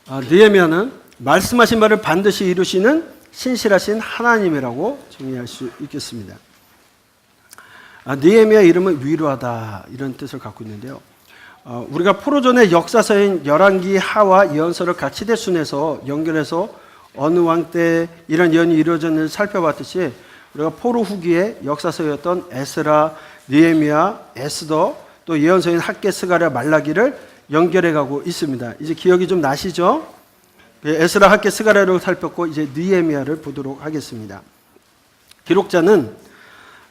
느헤미야는 말씀하신 바를 반드시 이루시는 신실하신 하나님이라고 정의할 수 있겠습니다. 느헤미야 이름은 위로하다 이런 뜻을 갖고 있는데요. 우리가 포로존의 역사서인 열왕기 하와 예언서를 같이 대순해서 연결해서 어느 왕 때 이런 예언이 이루어졌는지 살펴봤듯이 우리가 포로 후기의 역사서였던 에스라, 느헤미야, 에스더 또 예언서인 학개, 스가랴, 말라기를 연결해가고 있습니다. 이제 기억이 좀 나시죠? 에스라, 학개, 스가랴를 살폈고 이제 느헤미야를 보도록 하겠습니다. 기록자는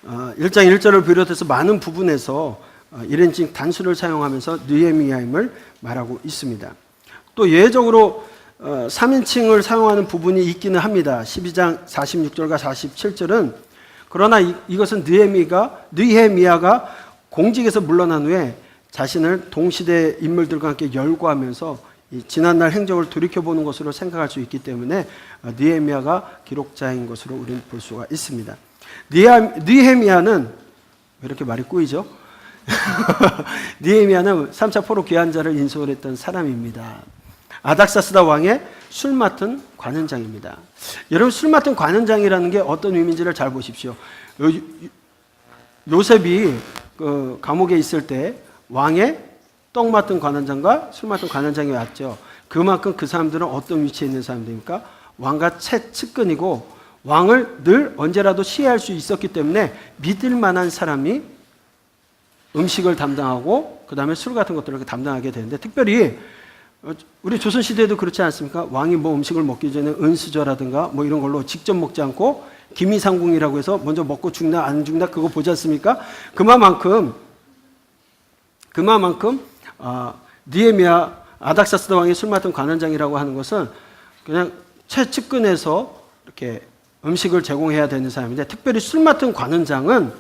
1장 1절을 비롯해서 많은 부분에서 1인칭 단수를 사용하면서 느헤미야임을 말하고 있습니다. 또 예외적으로 3인칭을 사용하는 부분이 있기는 합니다. 12장 46절과 47절은 그러나 이것은 느헤미야가 공직에서 물러난 후에 자신을 동시대 인물들과 함께 열거하면서 지난날 행적을 돌이켜보는 것으로 생각할 수 있기 때문에 느헤미야가 기록자인 것으로 우리는 볼 수가 있습니다. 느헤미야는 왜 이렇게 말이 꼬이죠? 느헤미야는 3차 포로 귀환자를 인솔 했던 사람입니다. 아닥사스다 왕의 술 맡은 관원장입니다. 여러분, 술 맡은 관원장이라는 게 어떤 의미인지를 잘 보십시오. 요셉이 그 감옥에 있을 때 왕의 떡 맡은 관원장과 술 맡은 관원장이 왔죠. 그만큼 그 사람들은 어떤 위치에 있는 사람들입니까? 왕과 측근이고 왕을 늘 언제라도 시해할 수 있었기 때문에 믿을 만한 사람이 음식을 담당하고 그 다음에 술 같은 것들을 담당하게 되는데, 특별히 우리 조선시대에도 그렇지 않습니까? 왕이 뭐 음식을 먹기 전에 은수저라든가 뭐 이런 걸로 직접 먹지 않고 기미상궁이라고 해서 먼저 먹고 죽나 안 죽나 그거 보지 않습니까? 그만큼 느헤미야 아닥사스다 왕이 술 맡은 관원장이라고 하는 것은 그냥 최측근에서 이렇게 음식을 제공해야 되는 사람인데, 특별히 술 맡은 관원장은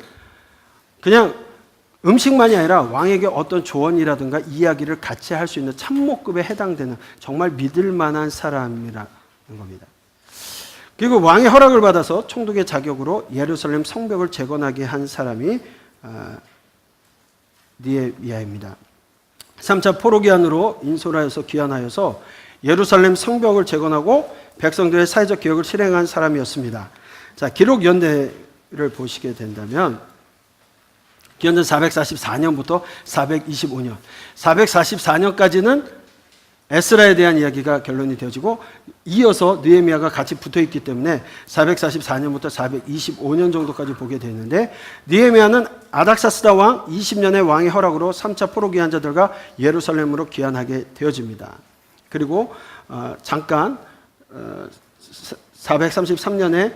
그냥 음식만이 아니라 왕에게 어떤 조언이라든가 이야기를 같이 할 수 있는 참모급에 해당되는 정말 믿을 만한 사람이라는 겁니다. 그리고 왕의 허락을 받아서 총독의 자격으로 예루살렘 성벽을 재건하게 한 사람이 느헤미야입니다. 3차 포로 귀환으로 인솔하여서 귀환하여서 예루살렘 성벽을 재건하고 백성들의 사회적 개혁을 실행한 사람이었습니다. 자, 기록 연대를 보시게 된다면 기원전 444년부터 425년, 444년까지는 에스라에 대한 이야기가 결론이 되어지고 이어서 느헤미야가 같이 붙어있기 때문에 444년부터 425년 정도까지 보게 되는데, 느헤미야는 아닥사스다 왕 20년의 왕의 허락으로 3차 포로 귀환자들과 예루살렘으로 귀환하게 되어집니다. 그리고 잠깐 433년에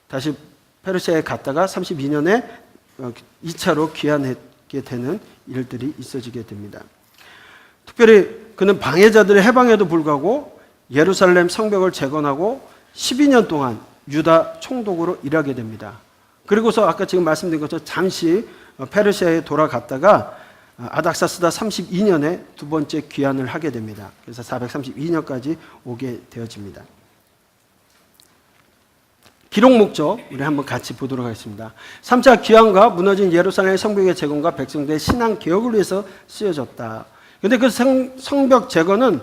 다시 페르시아에 갔다가 32년에 2차로 귀환하게 되는 일들이 있어지게 됩니다. 특별히 그는 방해자들의 해방에도 불구하고 예루살렘 성벽을 재건하고 12년 동안 유다 총독으로 일하게 됩니다. 그리고서 아까 지금 말씀드린 것처럼 잠시 페르시아에 돌아갔다가 아닥사스다 32년에 두 번째 귀환을 하게 됩니다. 그래서 432년까지 오게 되어집니다. 기록 목적 우리 한번 같이 보도록 하겠습니다. 3차 귀환과 무너진 예루살렘 성벽의 재건과 백성들의 신앙 개혁을 위해서 쓰여졌다. 그런데 그 성벽 재건은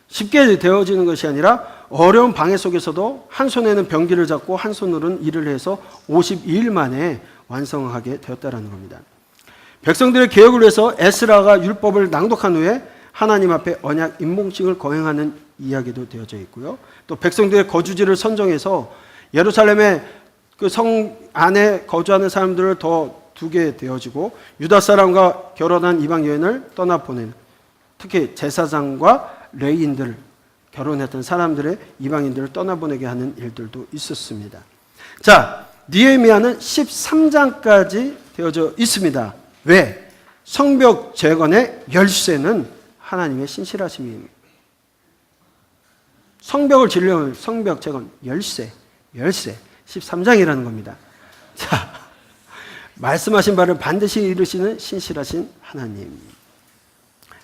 쉽게 되어지는 것이 아니라 어려운 방해 속에서도 한 손에는 병기를 잡고 한 손으로는 일을 해서 52일 만에 완성하게 되었다는 겁니다. 백성들의 개혁을 위해서 에스라가 율법을 낭독한 후에 하나님 앞에 언약 임몽식을 거행하는 이야기도 되어져 있고요. 또 백성들의 거주지를 선정해서 예루살렘의 그 성 안에 거주하는 사람들을 더 두게 되어지고 유다 사람과 결혼한 이방 여인을 떠나보내는, 특히 제사장과 레위인들, 결혼했던 사람들의 이방인들을 떠나보내게 하는 일들도 있었습니다. 자, 느헤미야는 13장까지 되어져 있습니다. 왜? 성벽 재건의 열쇠는 하나님의 신실하심입니다. 성벽을 지으려면 성벽 재건 열쇠 13장이라는 겁니다. 자, 말씀하신 바를 반드시 이루시는 신실하신 하나님.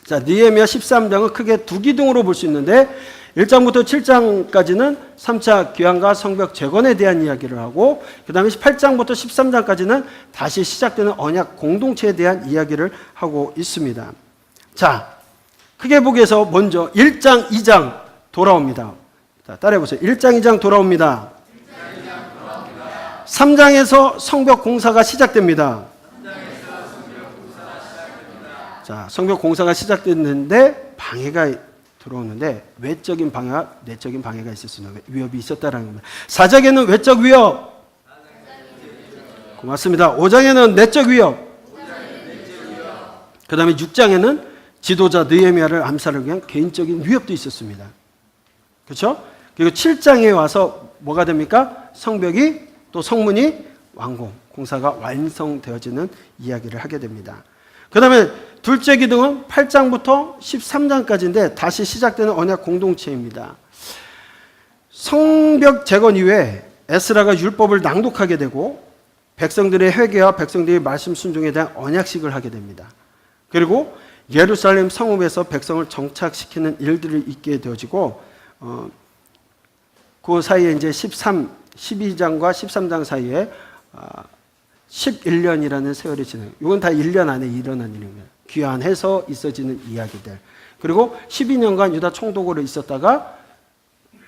자, 느헤미야 13장은 크게 두 기둥으로 볼 수 있는데 1장부터 7장까지는 3차 귀환과 성벽 재건에 대한 이야기를 하고, 그 다음에 8장부터 13장까지는 다시 시작되는 언약 공동체에 대한 이야기를 하고 있습니다. 자, 크게 보기 위해서 먼저 1장, 2장 돌아옵니다. 자, 따라해보세요. 1장, 2장 돌아옵니다. 3장에서 성벽 공사가 시작됩니다. 자, 성벽 공사가 시작됐는데 방해가 들어오는데 외적인 방해와 내적인 방해가 있을 수 있는 위협이 있었다라는 겁니다. 4장에는 외적 위협. 고맙습니다. 5장에는 내적 위협. 그 다음에 6장에는 지도자 느헤미야를 암살하기 위한 개인적인 위협도 있었습니다. 그렇죠? 그리고 7장에 와서 뭐가 됩니까? 성벽이 또 성문이 완공, 공사가 완성되어지는 이야기를 하게 됩니다. 그 다음에 둘째 기둥은 8장부터 13장까지인데 다시 시작되는 언약 공동체입니다. 성벽 재건 이후에 에스라가 율법을 낭독하게 되고 백성들의 회개와 백성들의 말씀 순종에 대한 언약식을 하게 됩니다. 그리고 예루살렘 성읍에서 백성을 정착시키는 일들을 있게 되어지고 그 사이에 이제 12장과 13장 사이에 11년이라는 세월이 지나요. 이건 다 1년 안에 일어난 일입니다. 귀환해서 있어지는 이야기들. 그리고 12년간 유다 총독으로 있었다가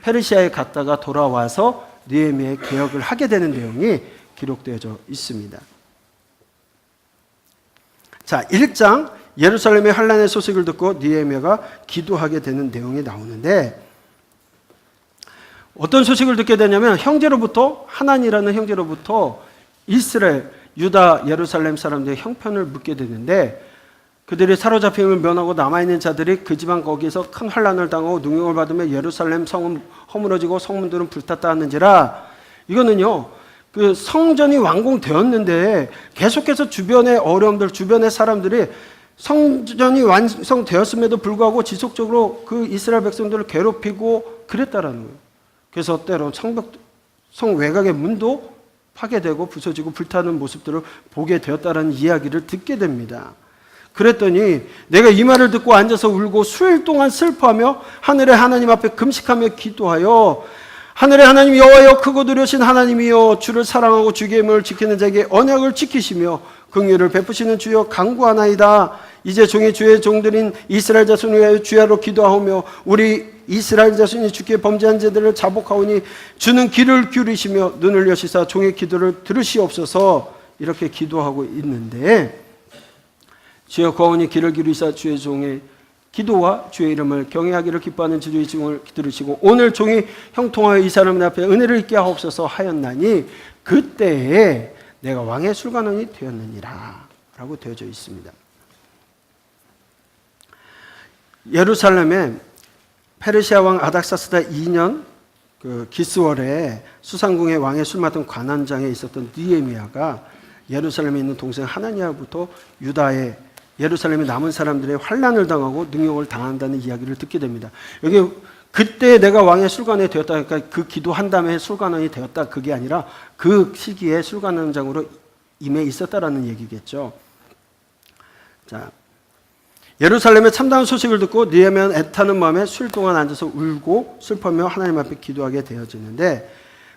페르시아에 갔다가 돌아와서 느헤미야의 개혁을 하게 되는 내용이 기록되어져 있습니다. 자, 1장 예루살렘의 환란의 소식을 듣고 느헤미야가 기도하게 되는 내용이 나오는데 어떤 소식을 듣게 되냐면 형제로부터 하난이라는 형제로부터 이스라엘, 유다, 예루살렘 사람들의 형편을 묻게 되는데 그들이 사로잡힘을 면하고 남아있는 자들이 그 지방 거기에서 큰 환란을 당하고 능욕을 받으며 예루살렘 성은 허물어지고 성문들은 불탔다 하는지라 이거는요 그 성전이 완공되었는데 계속해서 주변의 어려움들, 주변의 사람들이 성전이 완성되었음에도 불구하고 지속적으로 그 이스라엘 백성들을 괴롭히고 그랬다라는 거예요. 그래서 때론 성 외곽의 문도 파괴되고 부서지고 불타는 모습들을 보게 되었다라는 이야기를 듣게 됩니다. 그랬더니 내가 이 말을 듣고 앉아서 울고 수일 동안 슬퍼하며 하늘의 하나님 앞에 금식하며 기도하여 하늘의 하나님 여호와여 크고 두려우신 하나님이여 주를 사랑하고 주의 계명을 지키는 자에게 언약을 지키시며 긍휼을 베푸시는 주여 간구하나이다. 이제 종이 주의 종들인 이스라엘 자손을 위하여 주야로 기도하오며 우리 이스라엘 자손이 주께 범죄한 자들을 자복하오니 주는 귀를 기울이시며 눈을 여시사 종의 기도를 들으시옵소서 이렇게 기도하고 있는데 주여 거원이 귀를 기울이사 주의 종의 기도와 주의 이름을 경외하기를 기뻐하는 주의 증을 들으시고 오늘 종이 형통하여 이 사람 앞에 은혜를 있게 하옵소서 하였나니 그때에 내가 왕의 술관원이 되었느니라 라고 되어져 있습니다. 예루살렘에 페르시아 왕 아닥사스다 2년 그 기스월에 수상궁의 왕의 술 맡은 관원장에 있었던 느헤미야가 예루살렘에 있는 동생 하나니아부터 유다의 예루살렘에 남은 사람들의 환난을 당하고 능욕을 당한다는 이야기를 듣게 됩니다. 여기 그때 내가 왕의 술관원이 되었다 그러니까 그 기도한 다음에 술관원이 되었다 그게 아니라 그 시기에 술관원장으로 임해 있었다라는 얘기겠죠. 자, 예루살렘의 참다운 소식을 듣고 느헤미야는 애타는 마음에 수일 동안 앉아서 울고 슬퍼하며 하나님 앞에 기도하게 되어지는데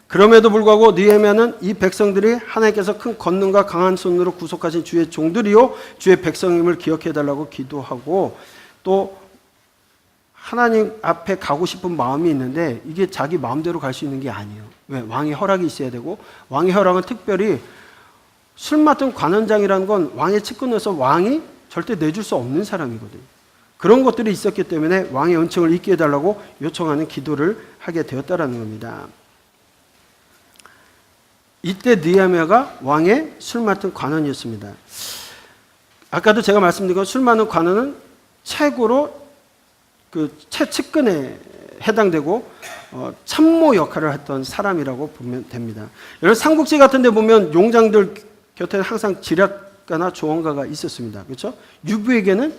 그럼에도 불구하고 느헤미야는 이 백성들이 하나님께서 큰 권능과 강한 손으로 구속하신 주의 종들이요 주의 백성임을 기억해달라고 기도하고 또 하나님 앞에 가고 싶은 마음이 있는데 이게 자기 마음대로 갈 수 있는 게 아니에요. 왜? 왕의 허락이 있어야 되고 왕의 허락은 특별히 술 맡은 관원장이라는 건 왕의 측근에서 왕이 절대 내줄 수 없는 사람이거든요. 그런 것들이 있었기 때문에 왕의 은총을 잊게 해달라고 요청하는 기도를 하게 되었다는 겁니다. 이때 느헤미야가 왕의 술 맡은 관원이었습니다. 아까도 제가 말씀드린 것 술 맡은 관원은 최고로 그 최측근에 해당되고 참모 역할을 했던 사람이라고 보면 됩니다. 여러분 삼국지 같은 데 보면 용장들 곁에 항상 지략가나 조언가가 있었습니다. 그렇죠? 유부에게는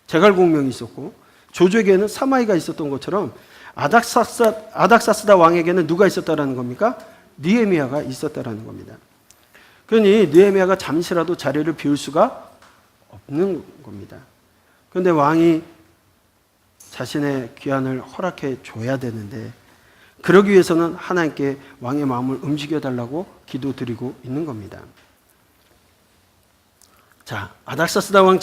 제갈공명이 있었고 조조에게는 사마이가 있었던 것처럼 아닥사스다 왕에게는 누가 있었다라는 겁니까? 느헤미야가 있었다라는 겁니다. 그러니 느헤미야가 잠시라도 자리를 비울 수가 없는 겁니다. 그런데 왕이 자신의 귀환을 허락해 줘야 되는데 그러기 위해서는 하나님께 왕의 마음을 움직여달라고 기도드리고 있는 겁니다. 자, 아닥사스다 왕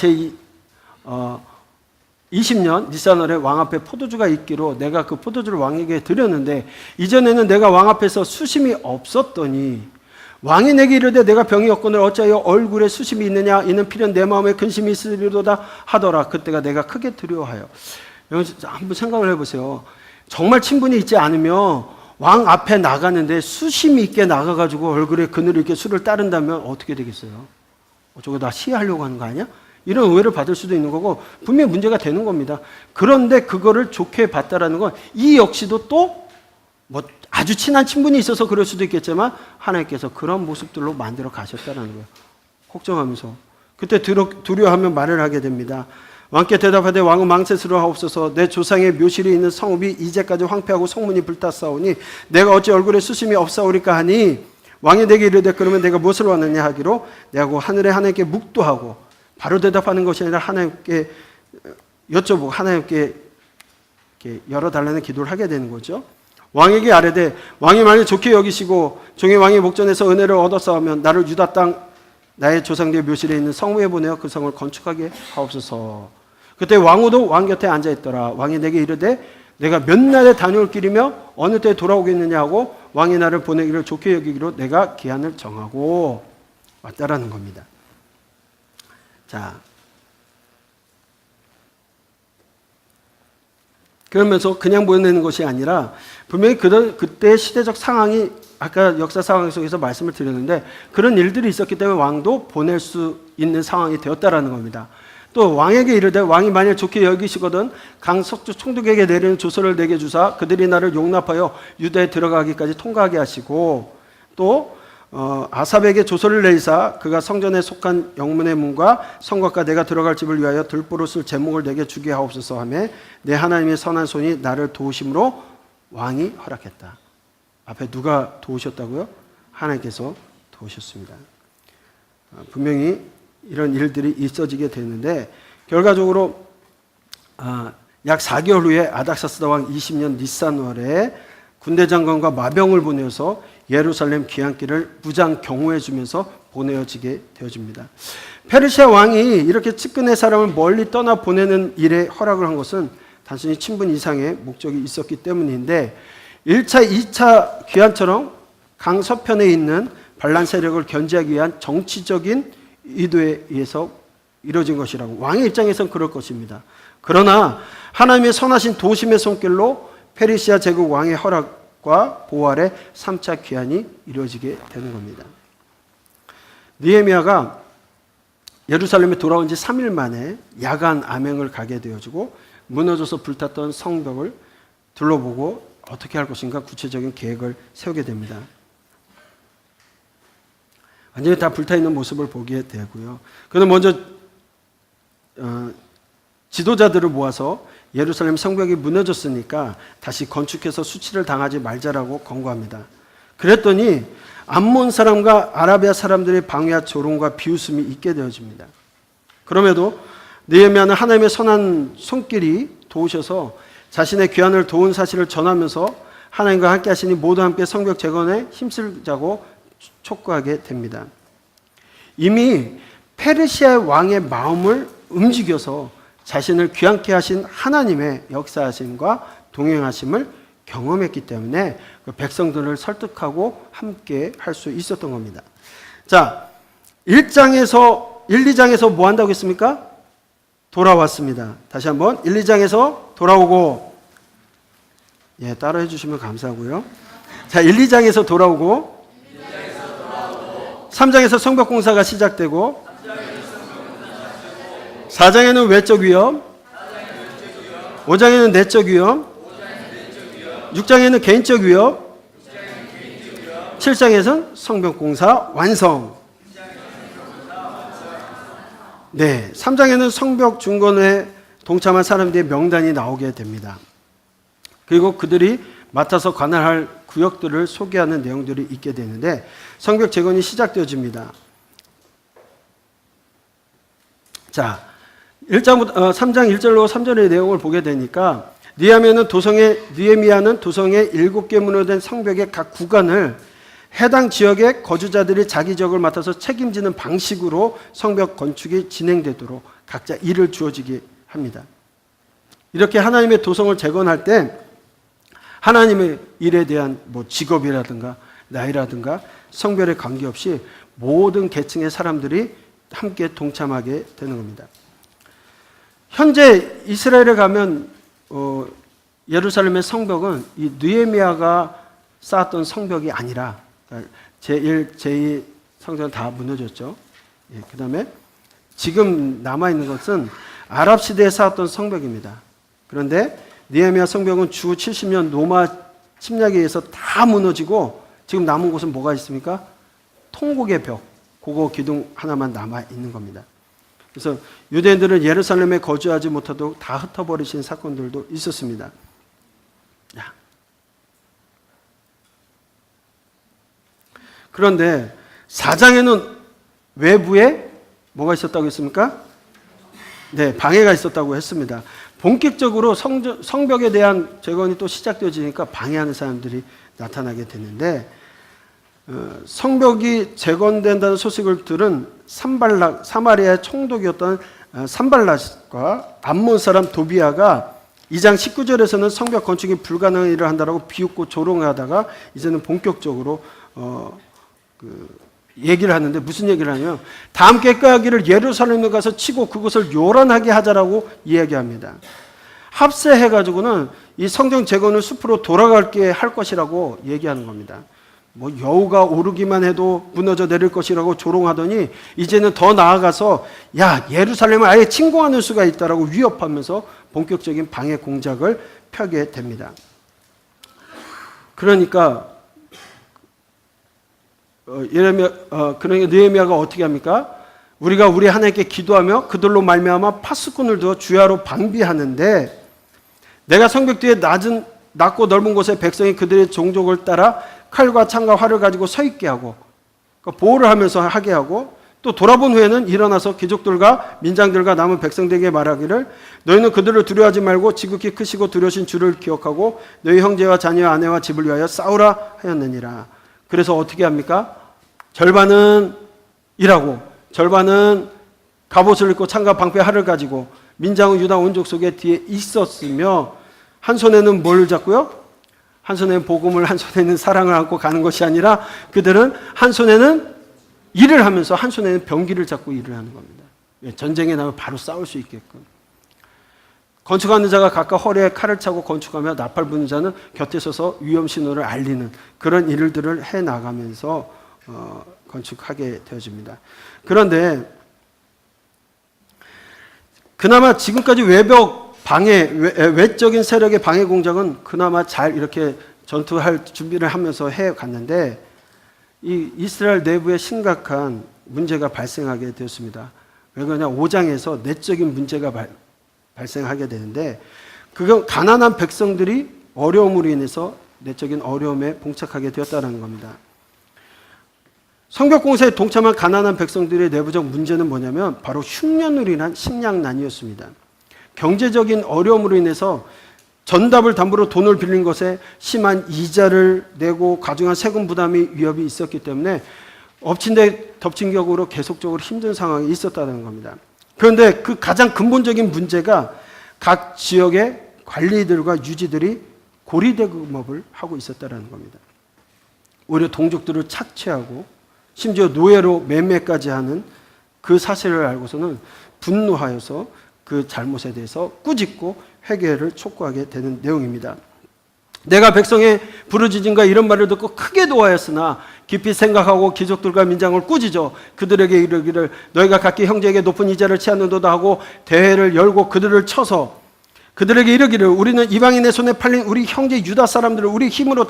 20년 니산월에 왕 앞에 포도주가 있기로 내가 그 포도주를 왕에게 드렸는데 이전에는 내가 왕 앞에서 수심이 없었더니 왕이 내게 이르되 내가 병이 없거늘 어찌하여 얼굴에 수심이 있느냐 이는 필연 내 마음에 근심이 있으리로다 하더라. 그때가 내가 크게 두려워하여. 여러분 한번 생각을 해보세요. 정말 친분이 있지 않으면 왕 앞에 나가는데 수심이 있게 나가가지고 얼굴에 그늘이 있게 술을 따른다면 어떻게 되겠어요? 저거 나 시해하려고 하는 거 아니야? 이런 오해를 받을 수도 있는 거고 분명히 문제가 되는 겁니다. 그런데 그거를 좋게 봤다라는 건 이 역시도 또 뭐 아주 친한 친분이 있어서 그럴 수도 있겠지만 하나님께서 그런 모습들로 만들어 가셨다는 거예요. 걱정하면서 그때 두려워하며 말을 하게 됩니다. 왕께 대답하되 왕은 망세스러워하옵소서. 내 조상의 묘실이 있는 성읍이 이제까지 황폐하고 성문이 불탔사오니 내가 어찌 얼굴에 수심이 없사오리까 하니 왕이 내게 이르되 그러면 내가 무엇을 원하느냐 하기로 내가 하늘에 하나님께 묵도하고 바로 대답하는 것이 아니라 하나님께 여쭤보고 하나님께 열어달라는 기도를 하게 되는 거죠. 왕에게 아뢰되 왕이 만일 좋게 여기시고 종의 왕의 목전에서 은혜를 얻었사오면 나를 유다 땅 나의 조상들의 묘실에 있는 성읍에 보내어 그 성을 건축하게 하옵소서. 그때 왕후도 왕 곁에 앉아있더라. 왕이 내게 이르되 내가 몇 날에 다녀올 길이며 어느 때에 돌아오겠느냐 하고 왕이 나를 보내기를 좋게 여기기로 내가 기한을 정하고 왔다라는 겁니다. 자, 그러면서 그냥 보내는 것이 아니라 분명히 그때 시대적 상황이 아까 역사 상황 속에서 말씀을 드렸는데 그런 일들이 있었기 때문에 왕도 보낼 수 있는 상황이 되었다라는 겁니다. 또 왕에게 이르되 왕이 만일 좋게 여기시거든 강 석주 총독에게 내리는 조서를 내게 주사 그들이 나를 용납하여 유다에 들어가기까지 통과하게 하시고 또 아삽에게 조서를 내리사 그가 성전에 속한 영문의 문과 성곽과 내가 들어갈 집을 위하여 들보로 쓸 제목을 내게 주게 하옵소서 하며 내 하나님의 선한 손이 나를 도우심으로 왕이 허락했다. 앞에 누가 도우셨다고요? 하나님께서 도우셨습니다. 분명히 이런 일들이 있어지게 되는데 결과적으로 약 4개월 후에 아닥사스다 왕 20년 니산월에 군대 장관과 마병을 보내어서 예루살렘 귀환길을 무장 경호해 주면서 보내어지게 되어집니다. 페르시아 왕이 이렇게 측근의 사람을 멀리 떠나 보내는 일에 허락을 한 것은 단순히 친분 이상의 목적이 있었기 때문인데 1차, 2차 귀환처럼 강 서편에 있는 반란 세력을 견제하기 위한 정치적인 의도에 의해서 이루어진 것이라고 왕의 입장에서는 그럴 것입니다. 그러나 하나님의 선하신 도심의 손길로 페르시아 제국 왕의 허락과 보호 아래 3차 귀환이 이루어지게 되는 겁니다. 느헤미야가 예루살렘에 돌아온 지 3일 만에 야간 암행을 가게 되어지고 무너져서 불탔던 성벽을 둘러보고 어떻게 할 것인가 구체적인 계획을 세우게 됩니다. 완전히 다 불타있는 모습을 보게 되고요. 그는 먼저 지도자들을 모아서 예루살렘 성벽이 무너졌으니까 다시 건축해서 수치를 당하지 말자라고 권고합니다. 그랬더니 암몬 사람과 아라비아 사람들의 방해와 조롱과 비웃음이 있게 되어집니다. 그럼에도 느헤미야는 하나님의 선한 손길이 도우셔서 자신의 귀환을 도운 사실을 전하면서 하나님과 함께 하시니 모두 함께 성벽 재건에 힘쓰자고 촉구하게 됩니다. 이미 페르시아 왕의 마음을 움직여서 자신을 귀환케 하신 하나님의 역사하심과 동행하심을 경험했기 때문에 그 백성들을 설득하고 함께 할 수 있었던 겁니다. 자, 1, 2장에서 뭐 한다고 했습니까? 돌아왔습니다. 다시 한번 1, 2장에서 돌아오고 따라해 주시면 감사하고요. 자, 1, 2장에서 돌아오고 3장에서 성벽 공사가 시작되고 4장에는 외적 위험, 5장에는 내적 위험, 6장에는 개인적 위험, 7장에서는 성벽 공사 완성. 네, 3장에는 성벽 중건에 동참한 사람들의 명단이 나오게 됩니다. 그리고 그들이 맡아서 관할할 구역들을 소개하는 내용들이 있게 되는데 성벽 재건이 시작되어집니다. 자, 3장 1절로 3절의 내용을 보게 되니까 느헤미야는 도성의 7개 문으로 된 성벽의 각 구간을 해당 지역의 거주자들이 자기 지역을 맡아서 책임지는 방식으로 성벽 건축이 진행되도록 각자 일을 주어지게 합니다. 이렇게 하나님의 도성을 재건할 때 하나님의 일에 대한 직업이라든가 나이라든가 성별에 관계없이 모든 계층의 사람들이 함께 동참하게 되는 겁니다. 현재 이스라엘에 가면 예루살렘의 성벽은 이 느헤미야가 쌓았던 성벽이 아니라 제1, 제2 성전은 다 무너졌죠. 그 다음에 지금 남아있는 것은 아랍 시대에 쌓았던 성벽입니다. 그런데 느헤미야 성벽은 주 70년 로마 침략에 의해서 다 무너지고 지금 남은 곳은 뭐가 있습니까? 통곡의 벽, 그거 기둥 하나만 남아있는 겁니다. 그래서 유대인들은 예루살렘에 거주하지 못하도록 다 흩어버리신 사건들도 있었습니다. 그런데 4장에는 외부에 뭐가 있었다고 했습니까? 네, 방해가 있었다고 했습니다. 본격적으로 성벽에 대한 재건이 또 시작되어지니까 방해하는 사람들이 나타나게 되는데 성벽이 재건된다는 소식을 들은 산발락, 사마리아의 총독이었던 산발락과 암몬 사람 도비아가 2장 19절에서는 성벽 건축이 불가능한 일을 한다라고 비웃고 조롱하다가 이제는 본격적으로 얘기를 하는데 무슨 얘기를 하냐면 다음 꾀까기를 예루살렘에 가서 치고 그것을 요란하게 하자라고 이야기합니다. 합세해가지고는 이 성전 재건을 숲으로 돌아갈게 할 것이라고 얘기하는 겁니다. 여우가 오르기만 해도 무너져 내릴 것이라고 조롱하더니 이제는 더 나아가서 예루살렘을 아예 침공하는 수가 있다라고 위협하면서 본격적인 방해 공작을 펴게 됩니다. 그러니까 느헤미야가 어떻게 합니까? 우리가 우리 하나님께 기도하며 그들로 말미암아 파수꾼을 두어 주야로 방비하는데 내가 성벽 뒤에 낮고 넓은 곳에 백성이 그들의 종족을 따라 칼과 창과 활을 가지고 서 있게 하고 그러니까 보호를 하면서 하게 하고 또 돌아본 후에는 일어나서 귀족들과 민장들과 남은 백성들에게 말하기를 너희는 그들을 두려워하지 말고 지극히 크시고 두려우신 주를 기억하고 너희 형제와 자녀와 아내와 집을 위하여 싸우라 하였느니라. 그래서 어떻게 합니까? 절반은 일하고 절반은 갑옷을 입고 창과 방패 활을 가지고 민장은 유다 온 족속의 뒤에 있었으며 한 손에는 뭘 잡고요? 한 손에는 복음을, 한 손에는 사랑을 안고 가는 것이 아니라 그들은 한 손에는 일을 하면서 한 손에는 병기를 잡고 일을 하는 겁니다. 전쟁에 나면 바로 싸울 수 있게끔. 건축하는 자가 각각 허리에 칼을 차고 건축하며 나팔 부는 자는 곁에 서서 위험 신호를 알리는 그런 일들을 해나가면서 건축하게 되어집니다. 그런데 그나마 지금까지 외적인 세력의 방해 공작은 그나마 잘 이렇게 전투할 준비를 하면서 해갔는데 이 이스라엘 내부에 심각한 문제가 발생하게 되었습니다. 왜 그러냐? 5장에서 내적인 문제가 발생하게 되는데 그건 가난한 백성들이 어려움으로 인해서 내적인 어려움에 봉착하게 되었다는 겁니다. 성벽 공사에 동참한 가난한 백성들의 내부적 문제는 뭐냐면 바로 흉년으로 인한 식량난이었습니다. 경제적인 어려움으로 인해서 전답을 담보로 돈을 빌린 것에 심한 이자를 내고 가중한 세금 부담이 위협이 있었기 때문에 엎친 데 덮친 격으로 계속적으로 힘든 상황이 있었다는 겁니다. 그런데 그 가장 근본적인 문제가 각 지역의 관리들과 유지들이 고리대금업을 하고 있었다는 겁니다. 오히려 동족들을 착취하고 심지어 노예로 매매까지 하는 그 사실을 알고서는 분노하여서 그 잘못에 대해서 꾸짖고 회개를 촉구하게 되는 내용입니다. 내가 백성의 부르짖음과 이런 말을 듣고 크게 노하였으나 깊이 생각하고 귀족들과 민장을 꾸짖어 그들에게 이르기를 너희가 각기 형제에게 높은 이자를 취하는도다 하고 대회를 열고 그들을 쳐서 그들에게 이르기를 우리는 이방인의 손에 팔린 우리 형제 유다 사람들을 우리 힘으로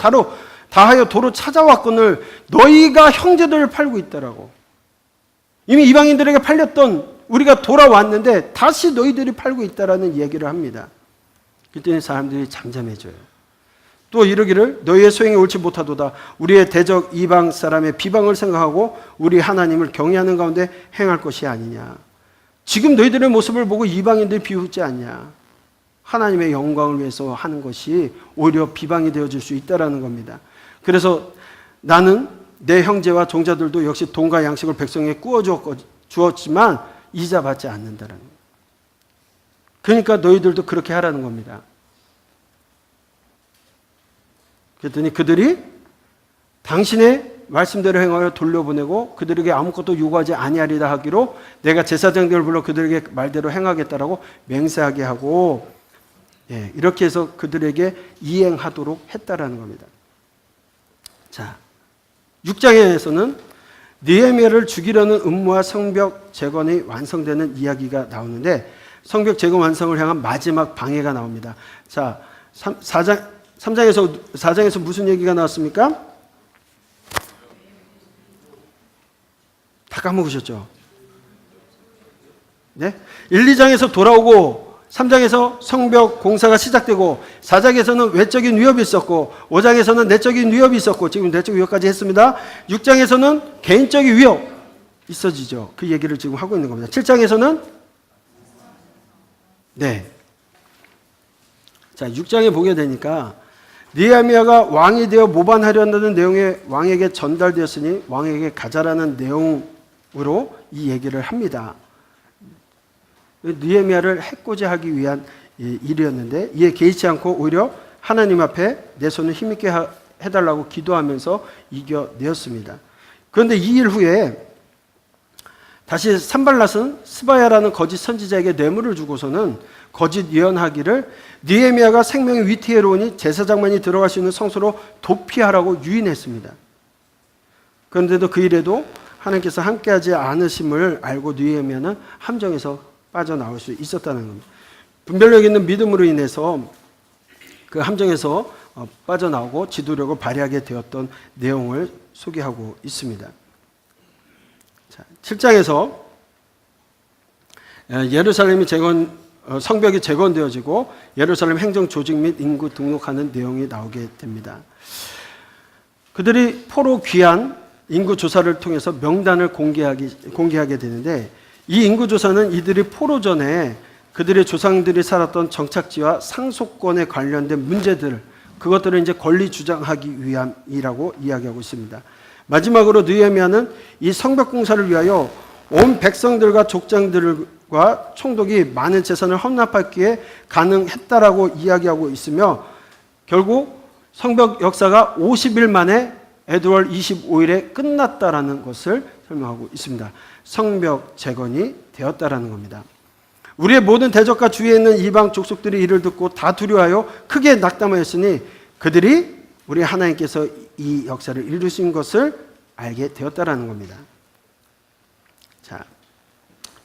다하여 도로 찾아왔거늘 너희가 형제들을 팔고 있다라고. 이미 이방인들에게 팔렸던 우리가 돌아왔는데 다시 너희들이 팔고 있다라는 얘기를 합니다. 그때는 사람들이 잠잠해져요. 또 이르기를 너희의 소행이 옳지 못하도다. 우리의 대적 이방 사람의 비방을 생각하고 우리 하나님을 경외하는 가운데 행할 것이 아니냐. 지금 너희들의 모습을 보고 이방인들이 비웃지 않냐. 하나님의 영광을 위해서 하는 것이 오히려 비방이 되어질 수 있다는 겁니다. 그래서 나는 내 형제와 종자들도 역시 돈과 양식을 백성에게 구워 주었지만 이자 받지 않는다는 거예요. 그러니까 너희들도 그렇게 하라는 겁니다. 그랬더니 그들이 당신의 말씀대로 행하여 돌려보내고 그들에게 아무것도 요구하지 아니하리라 하기로 내가 제사장들을 불러 그들에게 말대로 행하겠다라고 맹세하게 하고, 이렇게 해서 그들에게 이행하도록 했다라는 겁니다. 자, 6장에서는 느헤미야를 죽이려는 음모와 성벽 재건이 완성되는 이야기가 나오는데, 성벽 재건 완성을 향한 마지막 방해가 나옵니다. 자, 4장에서 무슨 얘기가 나왔습니까? 다 까먹으셨죠? 네? 1, 2장에서 돌아오고 3장에서 성벽 공사가 시작되고 4장에서는 외적인 위협이 있었고 5장에서는 내적인 위협이 있었고 지금 내적 위협까지 했습니다. 6장에서는 개인적인 위협 있어지죠. 그 얘기를 지금 하고 있는 겁니다. 7장에서는 자, 6장에 보게 되니까 느헤미야가 왕이 되어 모반하려는 내용이 왕에게 전달되었으니 왕에게 가자라는 내용으로 이 얘기를 합니다. 느헤미야를 해코지 하기 위한 일이었는데 이에 개의치 않고 오히려 하나님 앞에 내 손을 힘있게 해달라고 기도하면서 이겨내었습니다. 그런데 이 일 후에 다시 산발랏은 스바야라는 거짓 선지자에게 뇌물을 주고서는 거짓 예언하기를 느헤미야가 생명이 위태로우니 제사장만이 들어갈 수 있는 성소로 도피하라고 유인했습니다. 그런데도 그 일에도 하나님께서 함께하지 않으심을 알고 느헤미야는 함정에서 빠져나올 수 있었다는 겁니다. 분별력 있는 믿음으로 인해서 그 함정에서 빠져나오고 지도력을 발휘하게 되었던 내용을 소개하고 있습니다. 자, 7장에서 예루살렘이 성벽이 재건되어지고 예루살렘 행정 조직 및 인구 등록하는 내용이 나오게 됩니다. 그들이 포로 귀환 인구 조사를 통해서 명단을 공개하게 되는데 이 인구 조사는 이들이 포로 전에 그들의 조상들이 살았던 정착지와 상속권에 관련된 문제들, 그것들을 이제 권리 주장하기 위함이라고 이야기하고 있습니다. 마지막으로 느헤미야는 이 성벽 공사를 위하여 온 백성들과 족장들과 총독이 많은 재산을 헌납하기에 가능했다라고 이야기하고 있으며 결국 성벽 역사가 50일 만에 에드월 25일에 끝났다라는 것을 설명하고 있습니다. 성벽 재건이 되었다라는 겁니다. 우리의 모든 대적과 주위에 있는 이방 족속들이 이를 듣고 다 두려워하여 크게 낙담하였으니 그들이 우리 하나님께서 이 역사를 이루신 것을 알게 되었다라는 겁니다. 자,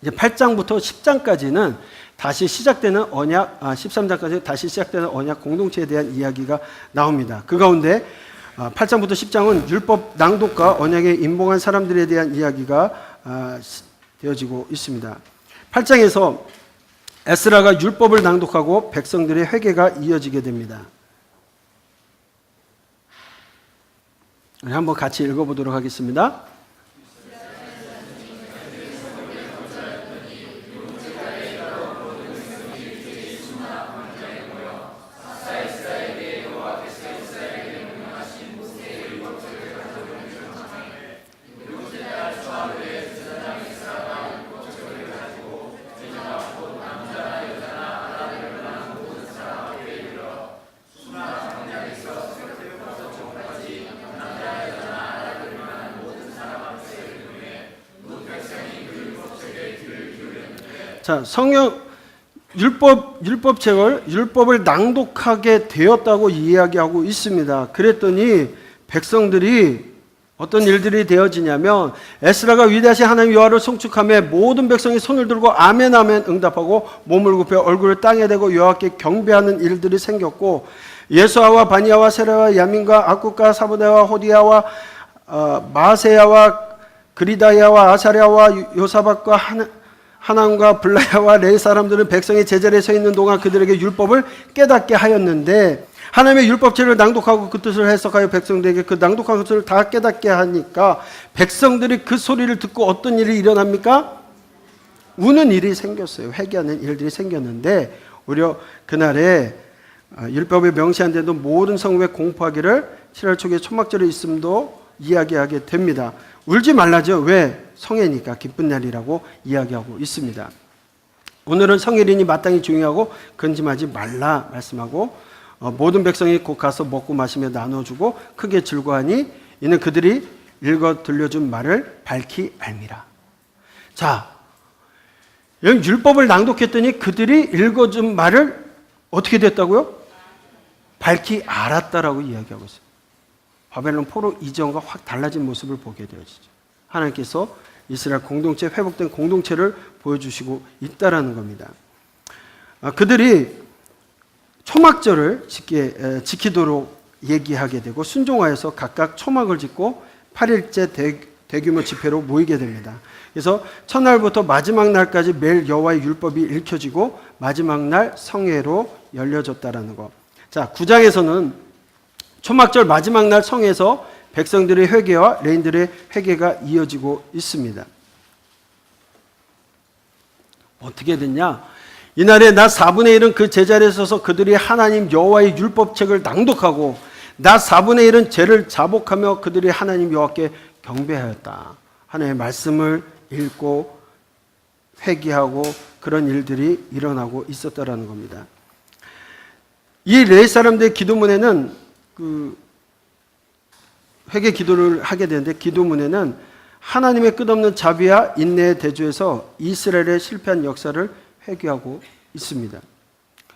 이제 8장부터 10장까지는 다시 시작되는 언약, 13장까지 다시 시작되는 언약 공동체에 대한 이야기가 나옵니다. 그 가운데 8장부터 10장은 율법 낭독과 언약에 임봉한 사람들에 대한 이야기가 되어지고 있습니다. 8장에서 에스라가 율법을 낭독하고 백성들의 회개가 이어지게 됩니다. 우리 한번 같이 읽어보도록 하겠습니다. 자, 율법을 낭독하게 되었다고 이야기하고 있습니다. 그랬더니 백성들이 어떤 일들이 되어지냐면 에스라가 위대하신 하나님 여호와를 송축하며 모든 백성이 손을 들고 아멘 아멘 응답하고 몸을 굽혀 얼굴을 땅에 대고 여호와께 경배하는 일들이 생겼고 예수아와 바니아와 세라와 야민과 악국과 사부대와 호디아와 마세야와 그리다야와 아사랴와 요사박과 하난과 블라야와 레이 사람들은 백성이 제자리에 서 있는 동안 그들에게 율법을 깨닫게 하였는데 하나님의 율법책을 낭독하고 그 뜻을 해석하여 백성들에게 그 낭독한 것을 다 깨닫게 하니까 백성들이 그 소리를 듣고 어떤 일이 일어납니까? 우는 일이 생겼어요. 회개하는 일들이 생겼는데 오히려 그날에 율법에 명시한 데도 모든 성읍에 공포하기를 7월 초기에 초막절에 있음도 이야기하게 됩니다. 울지 말라죠. 왜? 성회니까 기쁜 날이라고 이야기하고 있습니다. 오늘은 성일이니 마땅히 중요하고 근심하지 말라 말씀하고 모든 백성이 곧 가서 먹고 마시며 나눠주고 크게 즐거워하니 이는 그들이 읽어 들려준 말을 밝히 알미라. 자, 여기 율법을 낭독했더니 그들이 읽어준 말을 어떻게 됐다고요? 밝히 알았다라고 이야기하고 있어요. 바벨론 포로 이전과 확 달라진 모습을 보게 되어지죠. 하나님께서 이스라엘 공동체, 회복된 공동체를 보여주시고 있다라는 겁니다. 그들이 초막절을 지키도록 얘기하게 되고 순종하여서 각각 초막을 짓고 8일째 대규모 집회로 모이게 됩니다. 그래서 첫날부터 마지막 날까지 매일 여호와의 율법이 읽혀지고 마지막 날 성회로 열려졌다라는 거. 자, 9장에서는 초막절 마지막 날 성회에서 백성들의 회개와 레인들의 회개가 이어지고 있습니다. 어떻게 됐냐? 이날에 낮 4분의 1은 그 제자리에 서서 그들이 하나님 여호와의 율법책을 낭독하고 낮 4분의 1은 죄를 자복하며 그들이 하나님 여호와께 경배하였다. 하나님의 말씀을 읽고 회개하고 그런 일들이 일어나고 있었다라는 겁니다. 이 레위 사람들의 기도문에는 회개 기도를 하게 되는데 기도문에는 하나님의 끝없는 자비와 인내의 대조에서 이스라엘의 실패한 역사를 회개하고 있습니다.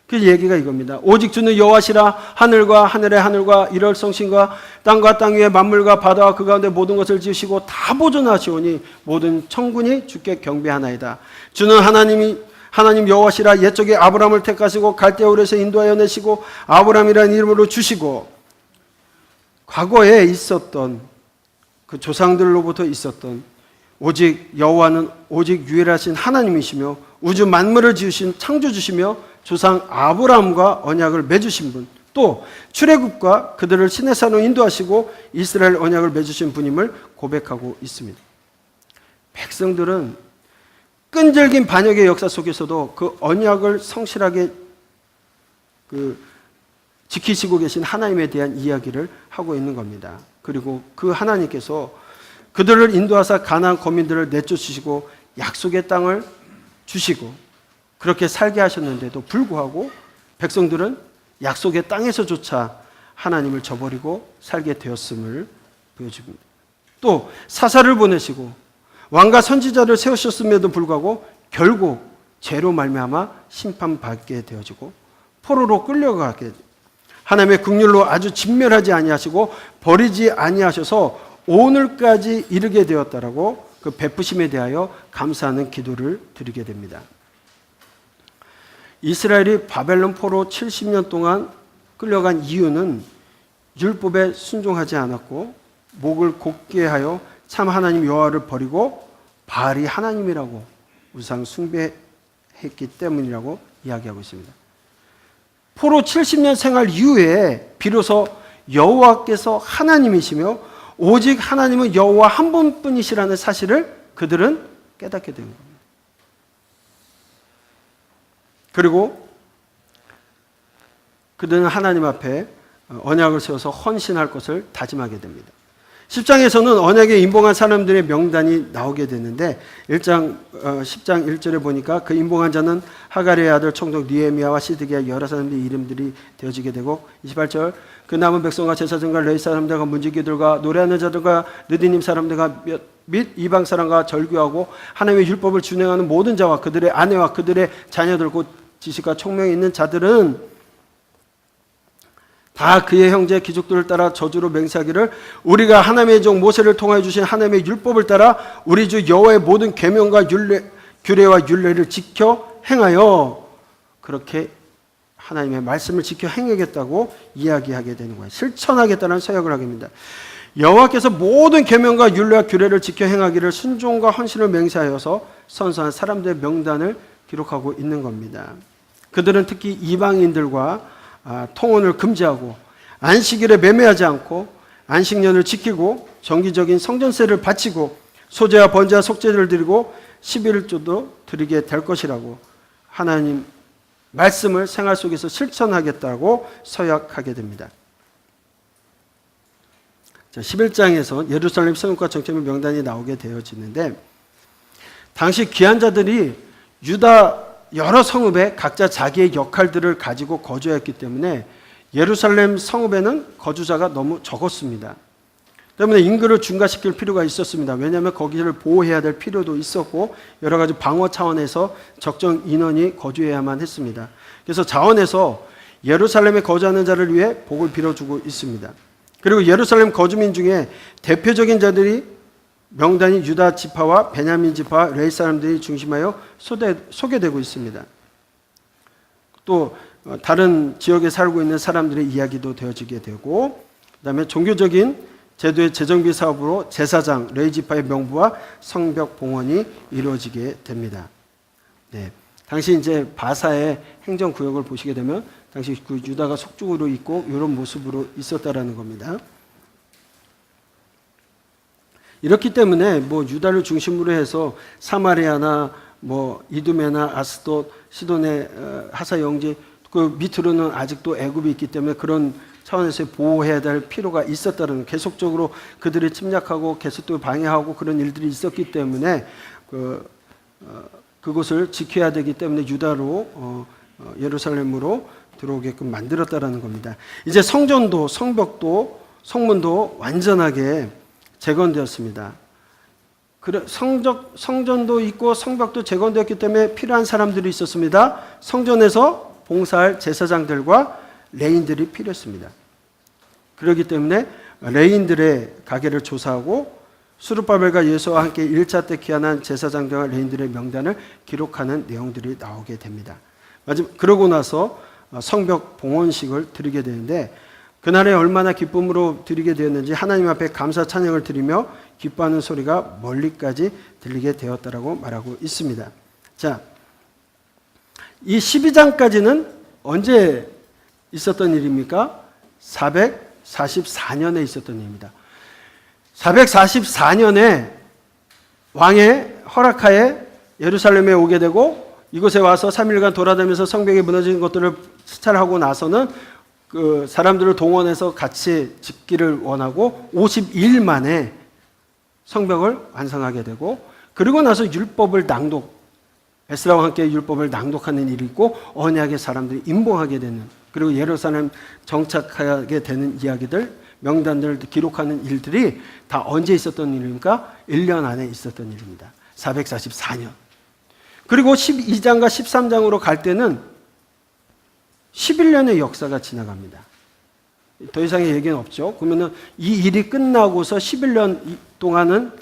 그 얘기가 이겁니다. 오직 주는 여호와시라. 하늘과 하늘의 하늘과 이럴성신과 땅과 땅 위의 만물과 바다와 그 가운데 모든 것을 지으시고 다 보존하시오니 모든 천군이 주께 경배하나이다. 주는 하나님 여호와시라. 옛적에 아브라함을 택하시고 갈대아울에서 인도하여 내시고 아브라함이라는 이름으로 주시고 과거에 있었던 그 조상들로부터 있었던 오직 여호와는 오직 유일하신 하나님이시며 우주 만물을 지으신 창조주시며 조상 아브라함과 언약을 맺으신 분, 또 출애굽과 그들을 시내산으로 인도하시고 이스라엘 언약을 맺으신 분임을 고백하고 있습니다. 백성들은 끈질긴 반역의 역사 속에서도 그 언약을 성실하게 지키시고 계신 하나님에 대한 이야기를 하고 있는 겁니다. 그리고 그 하나님께서 그들을 인도하사 가나안 거민들을 내쫓으시고 약속의 땅을 주시고 그렇게 살게 하셨는데도 불구하고 백성들은 약속의 땅에서조차 하나님을 저버리고 살게 되었음을 보여줍니다. 또 사사를 보내시고 왕과 선지자를 세우셨음에도 불구하고 결국 죄로 말미암아 심판받게 되어지고 포로로 끌려가게 하나님의 긍휼로 아주 진멸하지 아니하시고 버리지 아니하셔서 오늘까지 이르게 되었다라고 그 베푸심에 대하여 감사하는 기도를 드리게 됩니다. 이스라엘이 바벨론 포로 70년 동안 끌려간 이유는 율법에 순종하지 않았고 목을 곧게 하여 참 하나님 여호와를 버리고 바알이 하나님이라고 우상 숭배했기 때문이라고 이야기하고 있습니다. 포로 70년 생활 이후에 비로소 여호와께서 하나님이시며 오직 하나님은 여호와 한 분뿐이시라는 사실을 그들은 깨닫게 된 겁니다. 그리고 그들은 하나님 앞에 언약을 세워서 헌신할 것을 다짐하게 됩니다. 10장에서는 언약에 임봉한 사람들의 명단이 나오게 되는데 10장 1절에 보니까 그 임봉한 자는 하갈의 아들 총독 느헤미야와 시드기야 여러 사람들의 이름들이 되어지게 되고 28절 그 남은 백성과 제사장과 레위 사람들과 문지기들과 노래하는 자들과 느디님 사람들과 및 이방 사람과 절규하고 하나님의 율법을 준행하는 모든 자와 그들의 아내와 그들의 자녀들 곧 지식과 총명이 있는 자들은 다 그의 형제 귀족들을 따라 저주로 맹세하기를 우리가 하나님의 종 모세를 통하여 주신 하나님의 율법을 따라 우리 주 여호와의 모든 계명과 규례와 율례를 지켜 행하여 그렇게 하나님의 말씀을 지켜 행하겠다고 이야기하게 되는 거예요. 실천하겠다는 서약을 하게 됩니다. 여호와께서 모든 계명과 율례와 규례를 지켜 행하기를 순종과 헌신을 맹세하여서 선서한 사람들의 명단을 기록하고 있는 겁니다. 그들은 특히 이방인들과 통혼을 금지하고 안식일에 매매하지 않고 안식년을 지키고 정기적인 성전세를 바치고 소제와 번제와 속죄를 드리고 11조도 드리게 될 것이라고 하나님 말씀을 생활 속에서 실천하겠다고 서약하게 됩니다. 11장에서 예루살렘 성읍과 정탐의 명단이 나오게 되어지는데 당시 귀한 자들이 유다 여러 성읍에 각자 자기의 역할들을 가지고 거주했기 때문에 예루살렘 성읍에는 거주자가 너무 적었습니다. 때문에 인구를 증가시킬 필요가 있었습니다. 왜냐하면 거기를 보호해야 될 필요도 있었고 여러 가지 방어 차원에서 적정 인원이 거주해야만 했습니다. 그래서 자원에서 예루살렘에 거주하는 자를 위해 복을 빌어주고 있습니다. 그리고 예루살렘 거주민 중에 대표적인 자들이 명단이 유다 지파와 베냐민 지파, 레위 사람들이 중심하여 소개되고 있습니다. 또 다른 지역에 살고 있는 사람들의 이야기도 되어지게 되고, 그다음에 종교적인 제도의 재정비 사업으로 제사장, 레위 지파의 명부와 성벽 봉헌이 이루어지게 됩니다. 네, 당시 이제 바사의 행정 구역을 보시게 되면 당시 그 유다가 속국으로 있고 이런 모습으로 있었다라는 겁니다. 이렇기 때문에 뭐 유다를 중심으로 해서 사마리아나 뭐 이두메나 아스돗, 시돈의 하사 영지 그 밑으로는 아직도 애굽이 있기 때문에 그런 차원에서 보호해야 될 필요가 있었다는, 계속적으로 그들이 침략하고 계속 방해하고 그런 일들이 있었기 때문에 그곳을 지켜야 되기 때문에 유다로 예루살렘으로 들어오게끔 만들었다라는 겁니다. 이제 성전도 성벽도 성문도 완전하게 재건되었습니다. 성전도 있고 성벽도 재건되었기 때문에 필요한 사람들이 있었습니다. 성전에서 봉사할 제사장들과 레인들이 필요했습니다. 그렇기 때문에 레인들의 가게를 조사하고 수르바벨과 예수와 함께 1차 때 귀환한 제사장들과 레인들의 명단을 기록하는 내용들이 나오게 됩니다. 그러고 나서 성벽 봉헌식을 드리게 되는데, 그날에 얼마나 기쁨으로 드리게 되었는지 하나님 앞에 감사 찬양을 드리며 기뻐하는 소리가 멀리까지 들리게 되었다라고 말하고 있습니다. 자, 이 12장까지는 언제 있었던 일입니까? 444년에 있었던 일입니다. 444년에 왕의 허락하에 예루살렘에 오게 되고 이곳에 와서 3일간 돌아다니면서 성벽이 무너진 것들을 수찰하고 나서는 그 사람들을 동원해서 같이 짓기를 원하고 50일 만에 성벽을 완성하게 되고, 그리고 나서 율법을 에스라와 함께 율법을 낭독하는 일이 있고 언약의 사람들이 임봉하게 되는, 그리고 예루살렘 정착하게 되는 이야기들, 명단들을 기록하는 일들이 다 언제 있었던 일입니까? 1년 안에 있었던 일입니다. 444년. 그리고 12장과 13장으로 갈 때는 11년의 역사가 지나갑니다. 더 이상의 얘기는 없죠. 그러면 이 일이 끝나고서 11년 동안은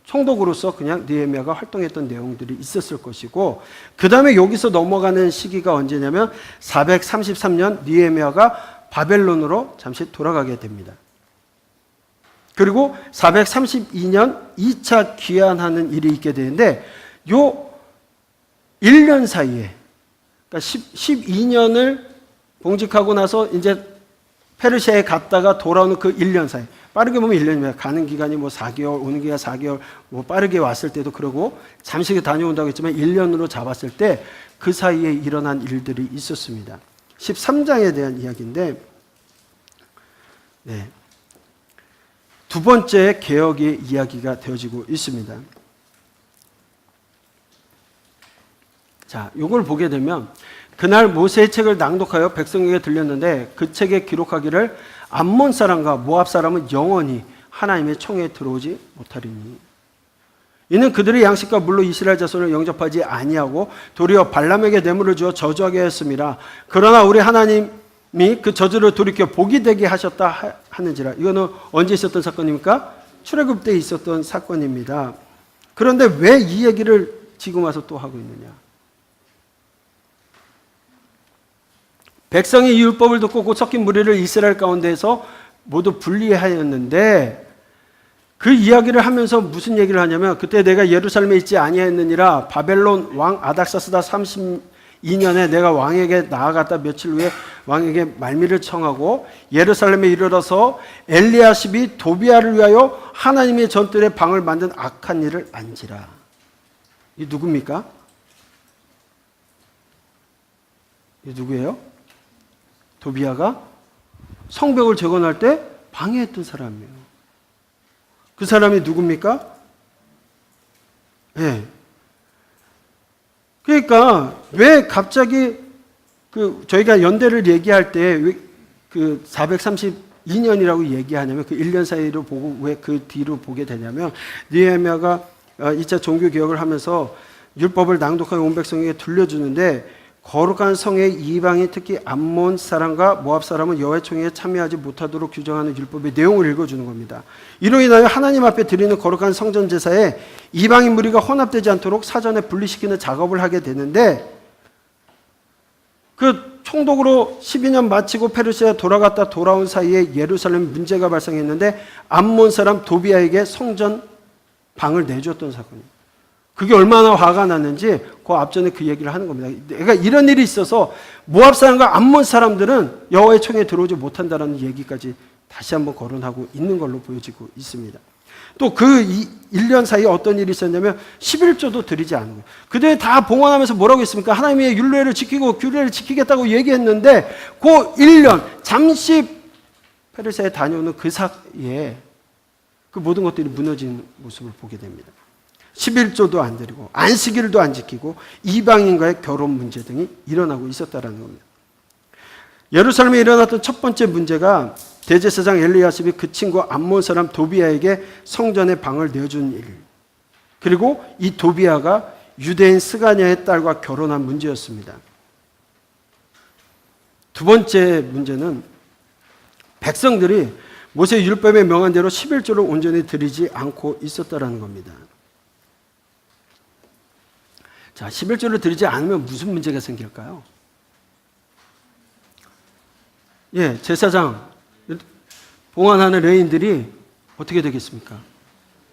총독으로서 그냥 느헤미야가 활동했던 내용들이 있었을 것이고, 그 다음에 여기서 넘어가는 시기가 언제냐면 433년 느헤미야가 바벨론으로 잠시 돌아가게 됩니다. 그리고 432년 2차 귀환하는 일이 있게 되는데, 요 1년 사이에, 그러니까 12년을 봉직하고 나서 이제 페르시아에 갔다가 돌아오는 그 1년 사이, 빠르게 보면 1년이면 가는 기간이 뭐 4개월, 오는 기간 4개월, 뭐 빠르게 왔을 때도 그러고 잠시 다녀온다고 했지만 1년으로 잡았을 때 그 사이에 일어난 일들이 있었습니다. 13장에 대한 이야기인데, 네, 두 번째 개혁의 이야기가 되어지고 있습니다. 자, 이걸 보게 되면 그날 모세의 책을 낭독하여 백성에게 들렸는데 그 책에 기록하기를 암몬 사람과 모압 사람은 영원히 하나님의 총에 들어오지 못하리니, 이는 그들의 양식과 물로 이스라엘 자손을 영접하지 아니하고 도리어 발람에게 뇌물을 주어 저주하게 했습니다. 그러나 우리 하나님이 그 저주를 돌이켜 복이 되게 하셨다 하는지라. 이거는 언제 있었던 사건입니까? 출애굽 때 있었던 사건입니다. 그런데 왜 이 얘기를 지금 와서 또 하고 있느냐? 백성이 이 율법을 듣고 곧 섞인 무리를 이스라엘 가운데에서 모두 분리하였는데, 그 이야기를 하면서 무슨 얘기를 하냐면, 그때 내가 예루살렘에 있지 아니하였느니라. 바벨론 왕 아닥사스다 32년에 내가 왕에게 나아갔다 며칠 후에 왕에게 말미를 청하고 예루살렘에 이르러서 엘리야십이 도비아를 위하여 하나님의 전뜰에 방을 만든 악한 일을 안지라. 이 누굽니까? 이 누구예요? 도비아가 성벽을 재건할 때 방해했던 사람이에요. 그 사람이 누굽니까? 네. 그러니까 왜 갑자기 저희가 연대를 얘기할 때 그 432년이라고 얘기하냐면 그 1년 사이로 보고 왜 그 뒤로 보게 되냐면 느헤미야가 2차 종교 개혁을 하면서 율법을 낭독하여 온 백성에게 들려주는데 거룩한 성의 이방인 특히 암몬 사람과 모압 사람은 여호와의 총회에 참여하지 못하도록 규정하는 율법의 내용을 읽어주는 겁니다. 이로 인하여 하나님 앞에 드리는 거룩한 성전 제사에 이방인 무리가 혼합되지 않도록 사전에 분리시키는 작업을 하게 되는데 그 총독으로 12년 마치고 페르시아에 돌아갔다 돌아온 사이에 예루살렘 문제가 발생했는데 암몬 사람 도비아에게 성전 방을 내줬던 사건입니다. 그게 얼마나 화가 났는지 그 앞전에 그 얘기를 하는 겁니다. 그러니까 이런 일이 있어서 모압 사람과 암몬 사람들은 여호와의 총회에 들어오지 못한다는 얘기까지 다시 한번 거론하고 있는 걸로 보여지고 있습니다. 또 그 1년 사이에 어떤 일이 있었냐면 11조도 드리지 않은 거예요. 그들이 다 봉헌하면서 뭐라고 했습니까? 하나님의 율례를 지키고 규례를 지키겠다고 얘기했는데 그 1년 잠시 페르시아에 다녀오는 그 사이에 그 모든 것들이 무너진 모습을 보게 됩니다. 11조도 안 드리고 안식일도 안 지키고 이방인과의 결혼 문제 등이 일어나고 있었다는 겁니다. 예루살렘에 일어났던 첫 번째 문제가 대제사장 엘리야십이 그 친구 암몬 사람 도비아에게 성전의 방을 내준 일, 그리고 이 도비아가 유대인 스가냐의 딸과 결혼한 문제였습니다. 두 번째 문제는 백성들이 모세 율법에 명한 대로 11조를 온전히 드리지 않고 있었다는 겁니다. 자, 11조를 드리지 않으면 무슨 문제가 생길까요? 예, 제사장, 봉헌하는 레인들이 어떻게 되겠습니까?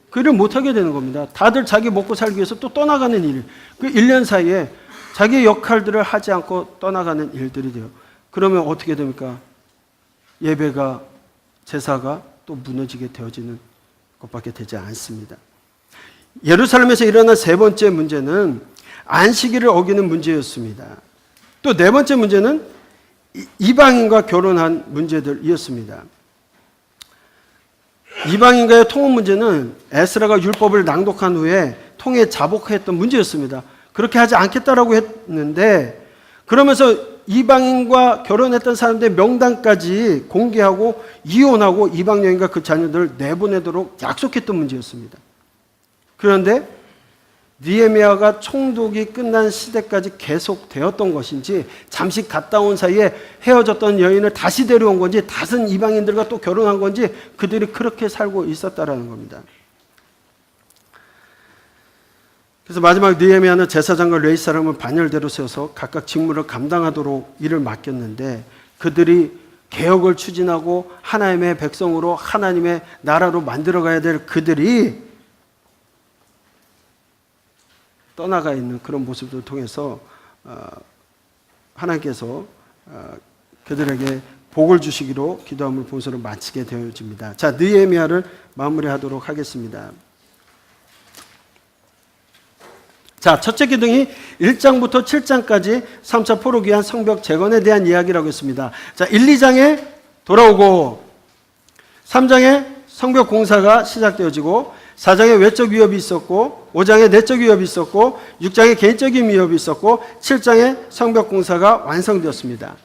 그 일을 못하게 되는 겁니다. 다들 자기 먹고 살기 위해서 또 떠나가는 일, 그 1년 사이에 자기의 역할들을 하지 않고 떠나가는 일들이 돼요. 그러면 어떻게 됩니까? 예배가, 제사가 또 무너지게 되어지는 것밖에 되지 않습니다. 예루살렘에서 일어난 세 번째 문제는 안식일을 어기는 문제였습니다. 또 네 번째 문제는 이방인과 결혼한 문제들이었습니다. 이방인과의 통혼 문제는 에스라가 율법을 낭독한 후에 통에 자복했던 문제였습니다. 그렇게 하지 않겠다라고 했는데 그러면서 이방인과 결혼했던 사람들의 명단까지 공개하고 이혼하고 이방 여인과 그 자녀들을 내보내도록 약속했던 문제였습니다. 그런데 느헤미야가 총독이 끝난 시대까지 계속되었던 것인지 잠시 갔다 온 사이에 헤어졌던 여인을 다시 데려온 건지 다른 이방인들과 또 결혼한 건지 그들이 그렇게 살고 있었다라는 겁니다. 그래서 마지막 느헤미야는 제사장과 레위 사람을 반열대로 세워서 각각 직무를 감당하도록 일을 맡겼는데 그들이 개혁을 추진하고 하나님의 백성으로 하나님의 나라로 만들어가야 될 그들이 떠나가 있는 그런 모습들을 통해서 하나님께서 그들에게 복을 주시기로 기도함을 본서로 마치게 되어집니다. 자, 느헤미야를 마무리하도록 하겠습니다. 자, 첫째 기둥이 1장부터 7장까지 3차 포로기 위한 성벽 재건에 대한 이야기라고 했습니다. 자, 1, 2장에 돌아오고 3장에 성벽 공사가 시작되어지고 4장에 외적 위협이 있었고 5장에 내적 위협이 있었고 6장에 개인적인 위협이 있었고 7장에 성벽 공사가 완성되었습니다.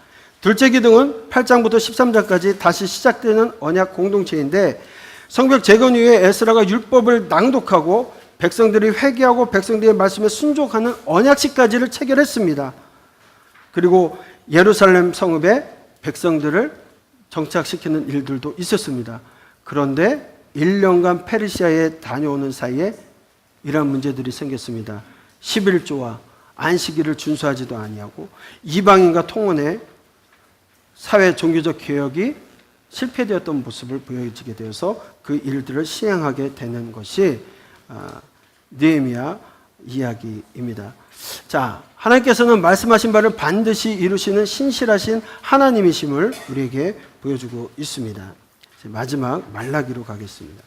둘째 기둥은 8장부터 13장까지 다시 시작되는 언약 공동체인데 성벽 재건 이후에 에스라가 율법을 낭독하고 백성들이 회개하고 백성들의 말씀에 순종하는 언약식까지를 체결했습니다. 그리고 예루살렘 성읍에 백성들을 정착시키는 일들도 있었습니다. 그런데 1년간 페르시아에 다녀오는 사이에 이러한 문제들이 생겼습니다. 11조와 안식일을 준수하지도 아니하고 이방인과 통혼의 사회 종교적 개혁이 실패되었던 모습을 보여지게 되어서 그 일들을 시행하게 되는 것이 느헤미야 이야기입니다. 자, 하나님께서는 말씀하신 바를 반드시 이루시는 신실하신 하나님이심을 우리에게 보여주고 있습니다. 마지막 말라기로 가겠습니다.